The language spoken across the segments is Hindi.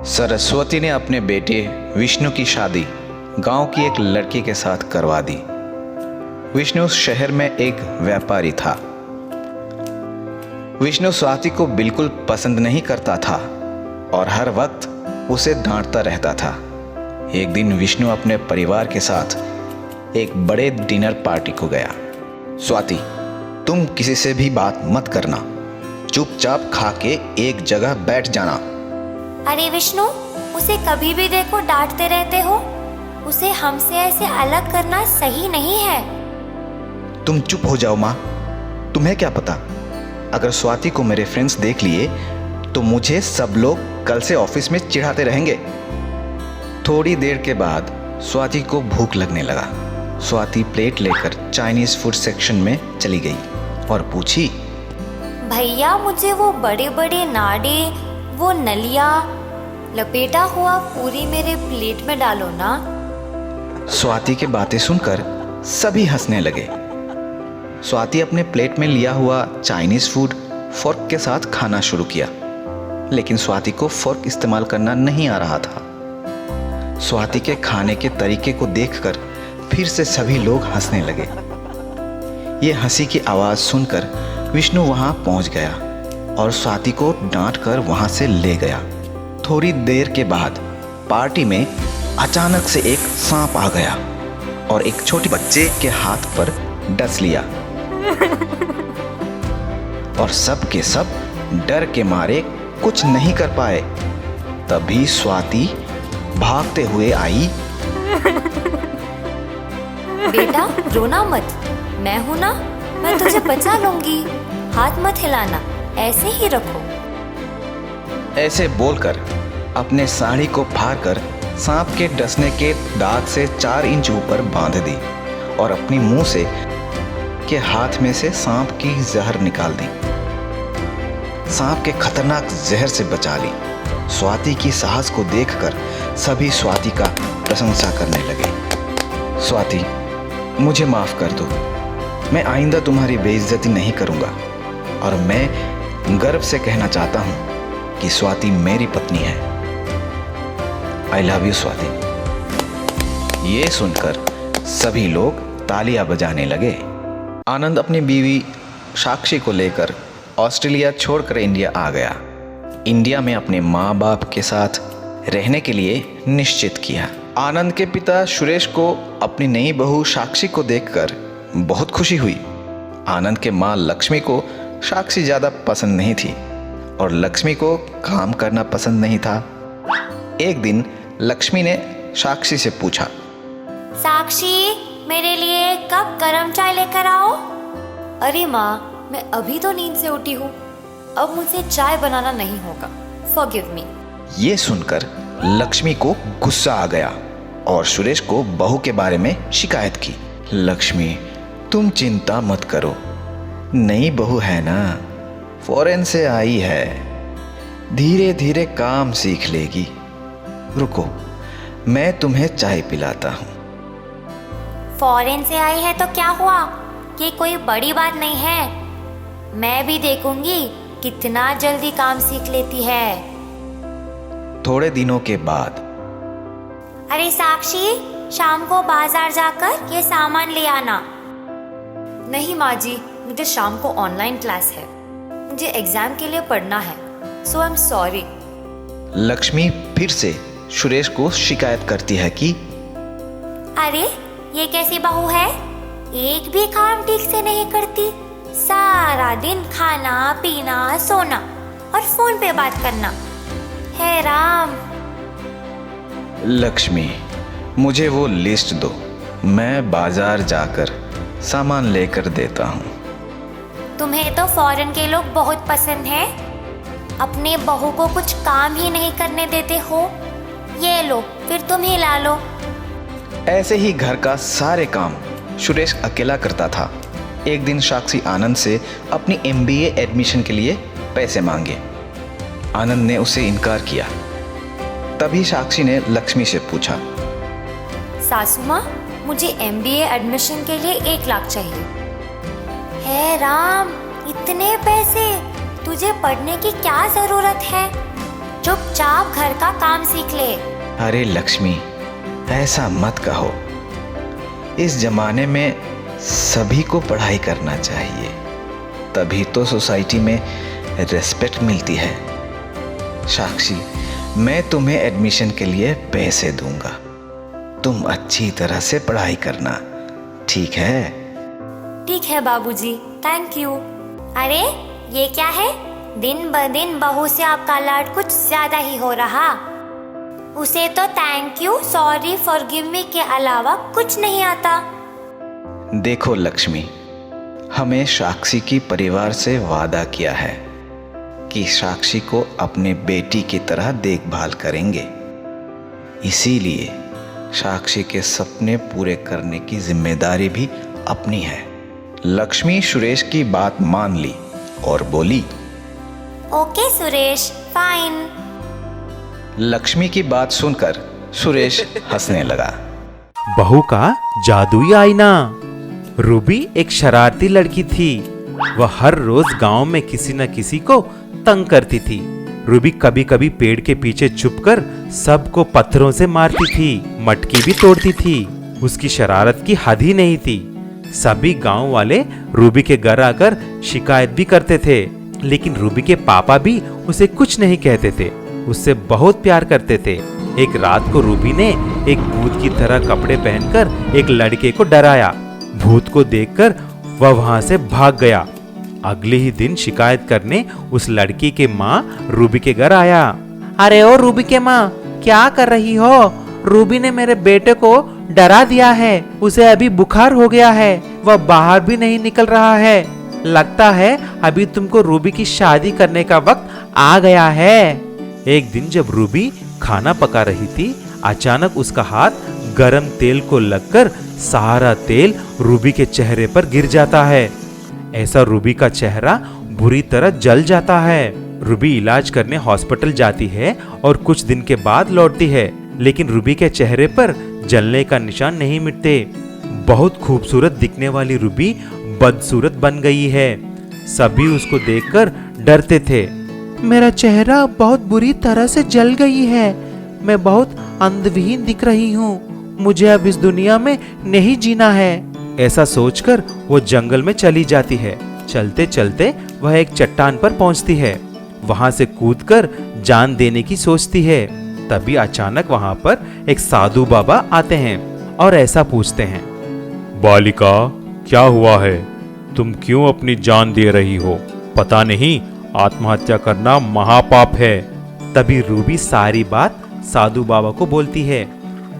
सरस्वती ने अपने बेटे विष्णु की शादी गांव की एक लड़की के साथ करवा दी। विष्णु उस शहर में एक व्यापारी था। विष्णु स्वाति को बिल्कुल पसंद नहीं करता था और हर वक्त उसे डांटता रहता था। एक दिन विष्णु अपने परिवार के साथ एक बड़े डिनर पार्टी को गया। स्वाति, तुम किसी से भी बात मत करना, चुपचाप खा के एक जगह बैठ जाना। अरे विष्णु, उसे कभी भी देखो डांटते रहते हो। उसे हमसे ऐसे अलग करना सही नहीं है। तुम चुप हो जाओ माँ। तुम्हें क्या पता, अगर स्वाति को मेरे फ्रेंड्स देख लिए तो मुझे सब लोग कल से ऑफिस में चिढ़ाते रहेंगे। थोड़ी देर के बाद स्वाति को भूख लगने लगा। स्वाति प्लेट लेकर चाइनीज फूड सेक्शन में चली गई और पूछी, भैया मुझे वो बड़े बड़े नाड़े, वो नलिया लपेटा हुआ पूरी मेरे प्लेट में डालो ना। स्वाति की बातें सुनकर सभी हंसने लगे। स्वाति अपने प्लेट में लिया हुआ चाइनीज फूड फोर्क के साथ खाना शुरू किया, लेकिन स्वाति को फोर्क इस्तेमाल करना नहीं आ रहा था। स्वाति के खाने के तरीके को देखकर फिर से सभी लोग हंसने लगे। ये हंसी की आवाज सुनकर विष्णु वहां पहुंच गया और स्वाति को डांट कर वहां से ले गया। थोड़ी देर के बाद पार्टी में अचानक से एक सांप आ गया और एक छोटे बच्चे के हाथ पर डस लिया और सब के सब डर के मारे कुछ नहीं कर पाए। तभी स्वाति भागते हुए आई। बेटा रोना मत, मैं हूं ना, मैं तुझे बचा लूंगी। हाथ मत हिलाना, ऐसे ही रखो। ऐसे बोलकर अपने साड़ी को फाड़कर सांप के डसने के दाग से 4 इंच ऊपर बांध दी और अपनी मुंह से के हाथ में से सांप की जहर निकाल दी। सांप के खतरनाक जहर से बचा ली। स्वाति की साहस को देखकर सभी स्वाति का प्रशंसा करने लगे। स्वाति, मुझे माफ कर दो, मैं आइंदा तुम्हारी बेइज्जती नहीं करूंगा और मैं गर्व से कहना चाहता हूं कि स्वाति मेरी पत्नी है। I love you Swati. ये सुनकर सभी लोग तालियां बजाने लगे। आनंद अपनी बीवी साक्षी को लेकर ऑस्ट्रेलिया छोड़कर इंडिया आ गया। इंडिया में अपने माँ बाप के साथ रहने के लिए निश्चित किया। आनंद के पिता सुरेश को अपनी नई बहू साक्षी को देखकर बहुत खुशी हुई। आनंद के माँ लक्ष्मी को साक्षी ज़्यादा पसंद नहीं थी और लक्ष्मी को काम करना पसंद नहीं था। एक दिन लक्ष्मी ने साक्षी से पूछा, साक्षी, मेरे लिए एक कप गरम चाय लेकर आओ। अरे माँ, मैं अभी तो नींद से उठी हूँ, अब मुझसे चाय बनाना नहीं होगा, फॉरगिव मी। ये सुनकर लक्ष्मी को गुस्सा आ गया और सुरेश को बहू के बारे में शिकायत की। लक्ष्मी, तुम चिंता मत करो, नई बहू है ना, फॉरेन से आई है, धीरे धीरे काम सीख लेगी। रुको, मैं तुम्हें चाय पिलाता हूँ। फॉरेन से आई है तो क्या हुआ, ये कोई बड़ी बात नहीं है। मैं भी देखूंगी कितना जल्दी काम सीख लेती है। थोड़े दिनों के बाद, अरे साक्षी, शाम को बाजार जाकर ये सामान ले आना। नहीं माँ जी, मुझे शाम को ऑनलाइन क्लास है, मुझे एग्जाम के लिए पढ़ना है, सो आई एम सॉरी। लक्ष्मी फिर से सुरेश को शिकायत करती है कि अरे ये कैसी बहू है, एक भी काम ठीक से नहीं करती, सारा दिन खाना पीना सोना और फोन पे बात करना। हे राम। लक्ष्मी, मुझे वो लिस्ट दो, मैं बाजार जाकर सामान लेकर देता हूँ। तुम्हें तो फॉरेन के लोग बहुत पसंद हैं, अपने बहू को कुछ काम ही नहीं करने देते हो। ये लो, फिर तुम ही ला लो। ऐसे ही घर का सारे काम सुरेश अकेला करता था। एक दिन साक्षी आनंद से अपनी MBA एडमिशन के लिए पैसे मांगे। आनंद ने उसे इनकार किया। तभी साक्षी ने लक्ष्मी से पूछा, सासू माँ, मुझे MBA एडमिशन के लिए 1 लाख चाहिए। हे राम, इतने पैसे? तुझे पढ़ने की क्या जरूरत है? चुपचाप घर का काम सीख ले। अरे लक्ष्मी, ऐसा मत कहो। इस जमाने में सभी को पढ़ाई करना चाहिए, तभी तो सोसाइटी में रेस्पेक्ट मिलती है। साक्षी, मैं तुम्हें एडमिशन के लिए पैसे दूंगा, तुम अच्छी तरह से पढ़ाई करना, ठीक है? ठीक है बाबूजी, थैंक यू। अरे ये क्या है? दिन ब दिन बहू से आपका लाड कुछ ज्यादा ही हो रहा। उसे तो thank you, sorry, forgive me के अलावा कुछ नहीं आता। देखो लक्ष्मी, हमें साक्षी की परिवार से वादा किया है कि साक्षी को अपने बेटी की तरह देखभाल करेंगे, इसीलिए साक्षी के सपने पूरे करने की जिम्मेदारी भी अपनी है। लक्ष्मी सुरेश की बात मान ली और बोली, ओके सुरेश, फाइन। लक्ष्मी की बात सुनकर सुरेश हंसने लगा। बहू का जादुई आईना। रूबी एक शरारती लड़की थी। वह हर रोज गांव में किसी न किसी को तंग करती थी। रूबी कभी कभी पेड़ के पीछे छुपकर सबको पत्थरों से मारती थी, मटकी भी तोड़ती थी। उसकी शरारत की हद ही नहीं थी। सभी गांव वाले रूबी के घर आकर शिकायत भी करते थे, लेकिन रूबी के पापा भी उसे कुछ नहीं कहते थे, उससे बहुत प्यार करते थे। एक रात को रूबी ने एक भूत की तरह कपड़े पहनकर एक लड़के को डराया। भूत को देखकर वह वहां से भाग गया। अगले ही दिन शिकायत करने उस लड़की के माँ रूबी के घर आया। अरे ओ रूबी के माँ, क्या कर रही हो? रूबी ने मेरे बेटे को डरा दिया है, उसे अभी बुखार हो गया है, वह बाहर भी नहीं निकल रहा है। लगता है अभी तुमको रूबी की शादी करने का वक्त आ गया है। एक दिन जब रूबी खाना पका रही थी, अचानक उसका हाथ गरम तेल को लगकर सारा तेल रूबी के चेहरे पर गिर जाता है। ऐसा रूबी का चेहरा बुरी तरह जल जाता है। रूबी इलाज करने हॉस्पिटल जाती है और कुछ दिन के बाद लौटती है, लेकिन रूबी के चेहरे पर जलने का निशान नहीं मिटते। बहुत खूबसूरत दिखने वाली रूबी बदसूरत बन गई है। सभी उसको देखकर डरते थे। मेरा चेहरा बहुत बुरी तरह से जल गई है, मैं बहुत अंधविहीन दिख रही हूँ, मुझे अब इस दुनिया में नहीं जीना है। ऐसा सोचकर वो जंगल में चली जाती है। चलते चलते वह एक चट्टान पर पहुंचती है। वहां से कूदकर जान देने की सोचती है। तभी अचानक वहां पर एक साधु बाबा आते हैं और ऐसा पूछते हैं, बालिका, क्या हुआ है? तुम क्यों अपनी जान दे रही हो? पता नहीं आत्महत्या करना महापाप है। तभी रूबी सारी बात साधु बाबा को बोलती है।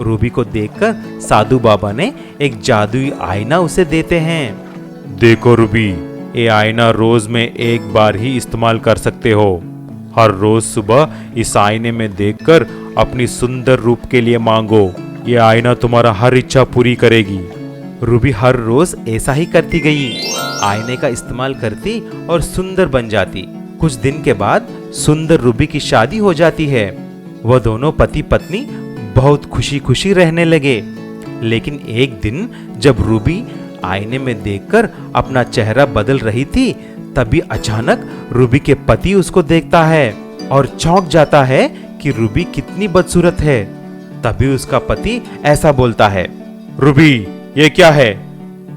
रूबी को देखकर साधु बाबा ने एक जादुई आईना उसे देते हैं। देखो रूबी, ये आईना रोज में एक बार ही इस्तेमाल कर सकते हो। हर रोज सुबह इस आईने में देखकर अपनी सुंदर रूप के लिए मांगो, ये आईना तुम्हारा हर इच्छा पूरी करेगी। रूबी हर रोज ऐसा ही करती गई, आईने का इस्तेमाल करती और सुंदर बन जाती। कुछ दिन के बाद सुंदर रूबी की शादी हो जाती है। वह दोनों पति पत्नी बहुत खुशी खुशी रहने लगे। लेकिन एक दिन जब रूबी आईने में देखकर अपना चेहरा बदल रही थी, तभी अचानक रूबी के पति उसको देखता है और चौंक जाता है कि रूबी कितनी बदसूरत है। तभी उसका पति ऐसा बोलता है, रूबी, ये क्या है?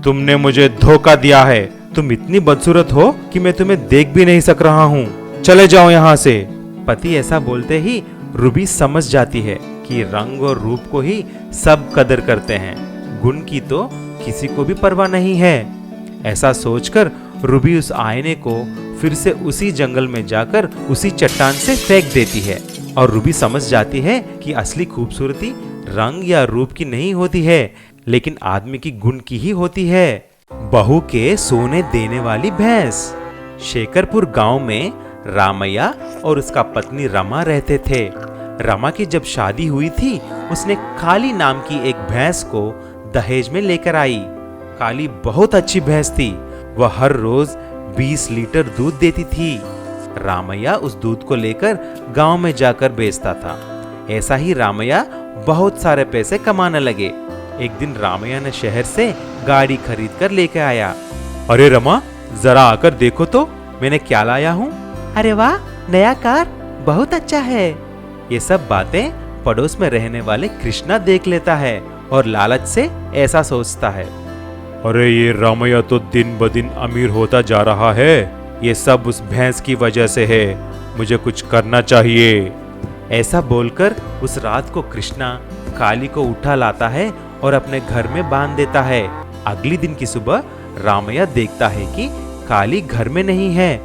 तुमने मुझे धोखा दिया है। तुम इतनी बदसूरत हो कि मैं तुम्हें देख भी नहीं सक रहा हूँ, चले जाओ यहाँ से। पति ऐसा बोलते ही रूबी समझ जाती है कि रंग और रूप को ही सब कदर करते हैं, गुण की तो किसी को भी परवाह नहीं है। ऐसा सोचकर रूबी उस आईने को फिर से उसी जंगल में जाकर उसी चट्टान से फेंक देती है। और रूबी समझ जाती है कि असली खूबसूरती रंग या रूप की नहीं होती है, लेकिन आदमी की गुण की ही होती है। बहू के सोने देने वाली भैंस। शेखरपुर गांव में रामैया और उसका पत्नी रमा रहते थे। रमा की जब शादी हुई थी, उसने काली नाम की एक भैंस को दहेज में लेकर आई। काली बहुत अच्छी भैंस थी। वह हर रोज 20 लीटर दूध देती थी। रामैया उस दूध को लेकर गांव में जाकर बेचता था। ऐसा ही रामैया बहुत सारे पैसे कमाने लगे। एक दिन रामैया ने शहर से गाड़ी खरीद कर लेकर आया। अरे रमा, जरा आकर देखो तो मैंने क्या लाया हूँ। अरे वाह, नया कार, बहुत अच्छा है। ये सब बातें पड़ोस में रहने वाले कृष्णा देख लेता है और लालच से ऐसा सोचता है, अरे ये रामैया तो दिन ब दिन अमीर होता जा रहा है, ये सब उस भैंस की वजह से है, मुझे कुछ करना चाहिए। ऐसा बोलकर उस रात को कृष्णा काली को उठा लाता है और अपने घर में बांध देता है। अगली दिन की सुबह रामैया देखता है कि काली घर में नहीं है,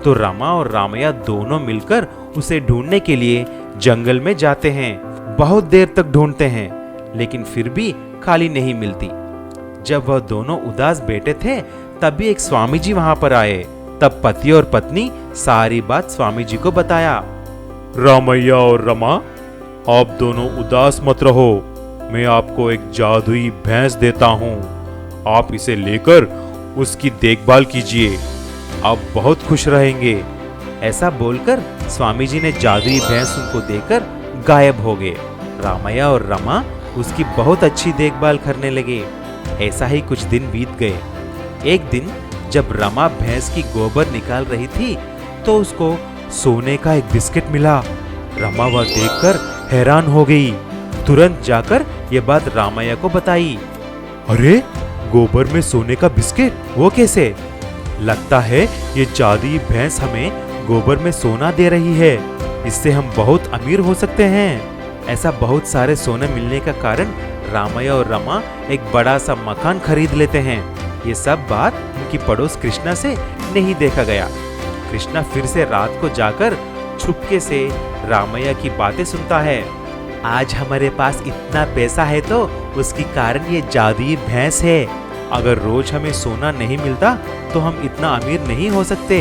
तो रमा और रामैया दोनों मिलकर उसे ढूंढने के लिए जंगल में जाते हैं। बहुत देर तक ढूंढते हैं, लेकिन फिर भी काली नहीं मिलती। जब वह दोनों उदास बैठे थे, तभी एक स्वामी जी वहां पर आए। तब पति और पत्नी सारी बात स्वामी जी को बताया। रामैया और रमा, आप दोनों उदास मत रहो, मैं आपको एक जादुई भैंस देता हूँ, आप इसे लेकर उसकी देखभाल कीजिए, आप बहुत खुश रहेंगे। ऐसा बोलकर स्वामी जी ने जादुई भैंस उनको देकर गायब हो गए। रामैया और रमा उसकी बहुत अच्छी देखभाल करने लगे। ऐसा ही कुछ दिन बीत गए। एक दिन जब रमा भैंस की गोबर निकाल रही थी, तो उसको सोने का एक बिस्किट मिला। रमा वह देखकर हैरान हो गई। तुरंत जाकर ये बात रामैया को बताई। अरे, गोबर में सोने का बिस्किट, वो कैसे? लगता है ये जादुई भैंस हमें गोबर में सोना दे रही है, इससे हम बहुत अमीर हो सकते हैं। ऐसा बहुत सारे सोने मिलने का कारण रामैया और रमा एक बड़ा सा मकान खरीद लेते हैं। ये सब बात उनकी पड़ोस कृष्णा से नहीं देखा गया। कृष्णा फिर से रात को जाकर छुपके से रामैया की बातें सुनता है। आज हमारे पास इतना पैसा है तो उसकी कारण ये जादुई भैंस है। अगर रोज हमें सोना नहीं मिलता तो हम इतना अमीर नहीं हो सकते।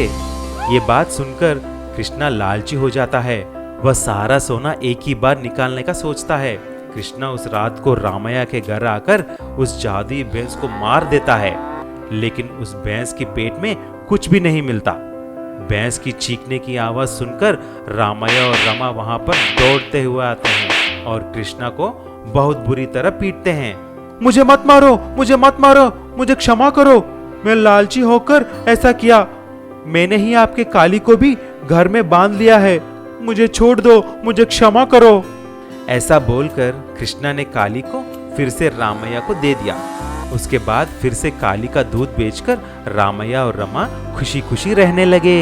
ये बात सुनकर कृष्णा लालची हो जाता है। वह सारा सोना एक ही बार निकालने का सोचता है। कृष्णा उस रात को रामैया के घर आकर उस जादुई भैंस को मार देता है, लेकिन उस भैंस के पेट में कुछ भी नहीं मिलता। भैंस की चीखने की आवाज सुनकर रामैया और रमा वहां पर दौड़ते हुए आते हैं और कृष्णा को बहुत बुरी तरह पीटते हैं। मुझे मत मारो, मुझे मत मारो, मुझे क्षमा करो, मैं लालची होकर ऐसा किया। मैंने ही आपके काली को भी घर में बांध लिया है, मुझे छोड़ दो, मुझे क्षमा करो। ऐसा बोलकर कृष्णा ने काली को फिर से रामैया को दे दिया। उसके बाद फिर से काली का दूध बेचकर रामैया और रमा खुशी खुशी रहने लगे।